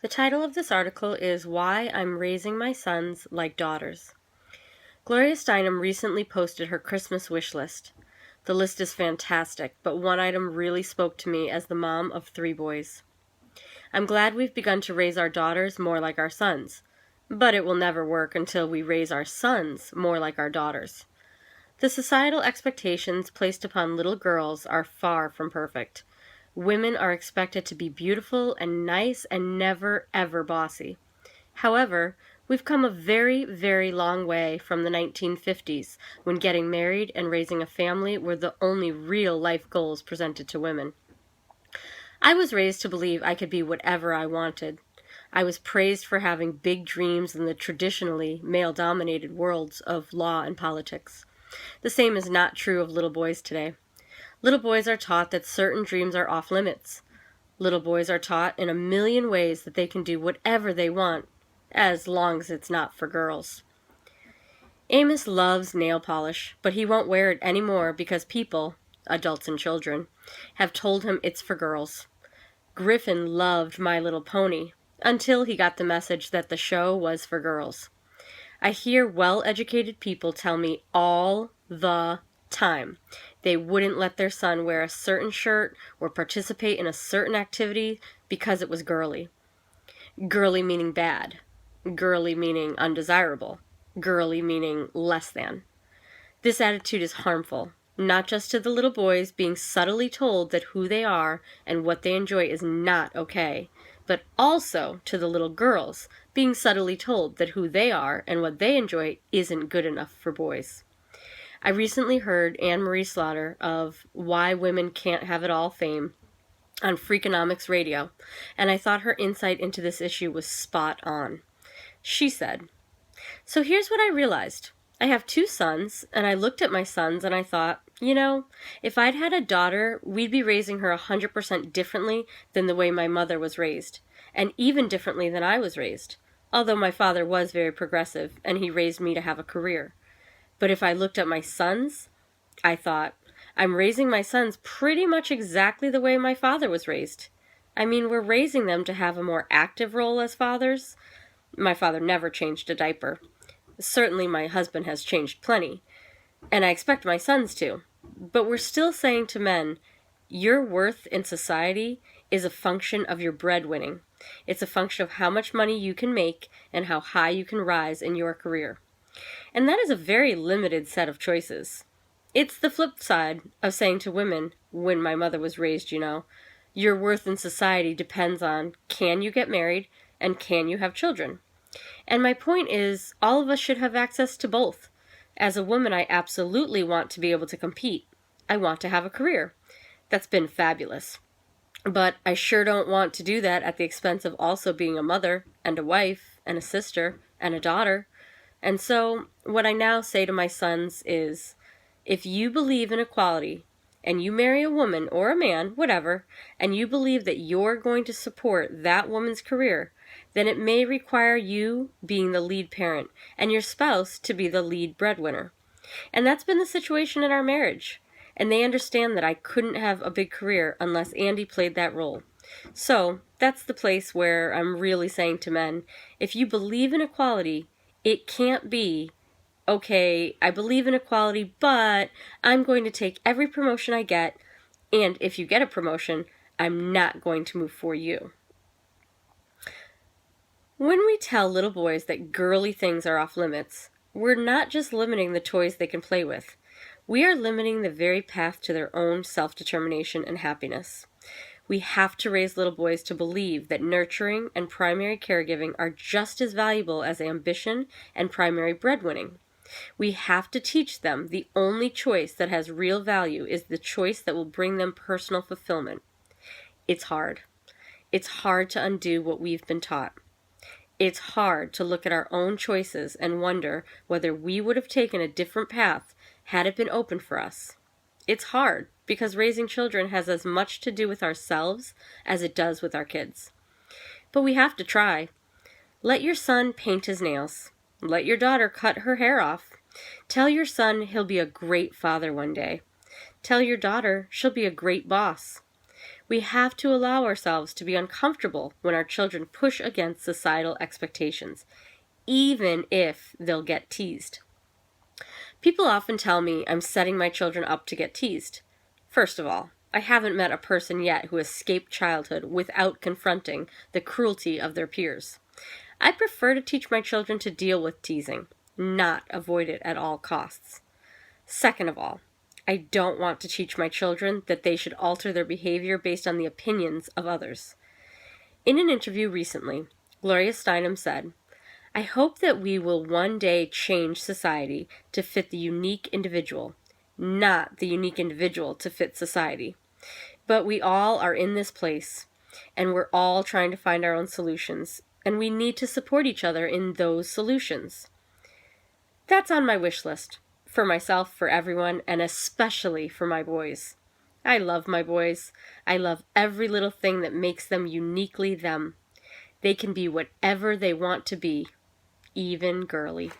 The title of this article is Why I'm Raising My Sons Like Daughters. Gloria Steinem recently posted her Christmas wish list. The list is fantastic, but one item really spoke to me as the mom of 3 boys. I'm glad we've begun to raise our daughters more like our sons, but it will never work until we raise our sons more like our daughters. The societal expectations placed upon little girls are far from perfect. Women are expected to be beautiful and nice and never, ever bossy. However, we've come a very, very long way from the 1950s, when getting married and raising a family were the only real life goals presented to women. I was raised to believe I could be whatever I wanted. I was praised for having big dreams in the traditionally male-dominated worlds of law and politics. The same is not true of little boys today. Little boys are taught that certain dreams are off limits. Little boys are taught in a million ways that they can do whatever they want, as long as it's not for girls. Amos loves nail polish, but he won't wear it anymore because people, adults and children, have told him it's for girls. Griffin loved My Little Pony, until he got the message that the show was for girls. I hear well-educated people tell me all the time they wouldn't let their son wear a certain shirt or participate in a certain activity because it was girly. Girly meaning bad. Girly meaning undesirable. Girly meaning less than. This attitude is harmful, not just to the little boys being subtly told that who they are and what they enjoy is not okay, but also to the little girls being subtly told that who they are and what they enjoy isn't good enough for boys. I recently heard Anne Marie Slaughter of Why Women Can't Have It All fame on Freakonomics Radio, and I thought her insight into this issue was spot on. She said, "So here's what I realized. I have 2 sons, and I looked at my sons and I thought, if I'd had a daughter, we'd be raising her 100% differently than the way my mother was raised, and even differently than I was raised, although my father was very progressive and he raised me to have a career. But if I looked at my sons, I thought, I'm raising my sons pretty much exactly the way my father was raised. I mean, we're raising them to have a more active role as fathers. My father never changed a diaper. Certainly my husband has changed plenty, and I expect my sons to. But we're still saying to men, your worth in society is a function of your breadwinning. It's a function of how much money you can make and how high you can rise in your career. And that is a very limited set of choices. It's the flip side of saying to women, when my mother was raised, your worth in society depends on can you get married and can you have children. And my point is, all of us should have access to both. As a woman, I absolutely want to be able to compete. I want to have a career. That's been fabulous. But I sure don't want to do that at the expense of also being a mother and a wife and a sister and a daughter. And so what I now say to my sons is, if you believe in equality and you marry a woman or a man, whatever, and you believe that you're going to support that woman's career, then it may require you being the lead parent and your spouse to be the lead breadwinner. And that's been the situation in our marriage. And they understand that I couldn't have a big career unless Andy played that role. So that's the place where I'm really saying to men, if you believe in equality, it can't be, okay, I believe in equality, but I'm going to take every promotion I get, and if you get a promotion, I'm not going to move for you. When we tell little boys that girly things are off limits, we're not just limiting the toys they can play with. We are limiting the very path to their own self-determination and happiness. We have to raise little boys to believe that nurturing and primary caregiving are just as valuable as ambition and primary breadwinning. We have to teach them the only choice that has real value is the choice that will bring them personal fulfillment. It's hard. It's hard to undo what we've been taught. It's hard to look at our own choices and wonder whether we would have taken a different path had it been open for us. It's hard because raising children has as much to do with ourselves as it does with our kids. But we have to try. Let your son paint his nails. Let your daughter cut her hair off. Tell your son he'll be a great father one day. Tell your daughter she'll be a great boss. We have to allow ourselves to be uncomfortable when our children push against societal expectations, even if they'll get teased. People often tell me I'm setting my children up to get teased. First of all, I haven't met a person yet who escaped childhood without confronting the cruelty of their peers. I prefer to teach my children to deal with teasing, not avoid it at all costs. Second of all, I don't want to teach my children that they should alter their behavior based on the opinions of others. In an interview recently, Gloria Steinem said, "I hope that we will one day change society to fit the unique individual, not the unique individual to fit society. But we all are in this place, and we're all trying to find our own solutions, and we need to support each other in those solutions." That's on my wish list. For myself, for everyone, and especially for my boys. I love my boys. I love every little thing that makes them uniquely them. They can be whatever they want to be, even girly.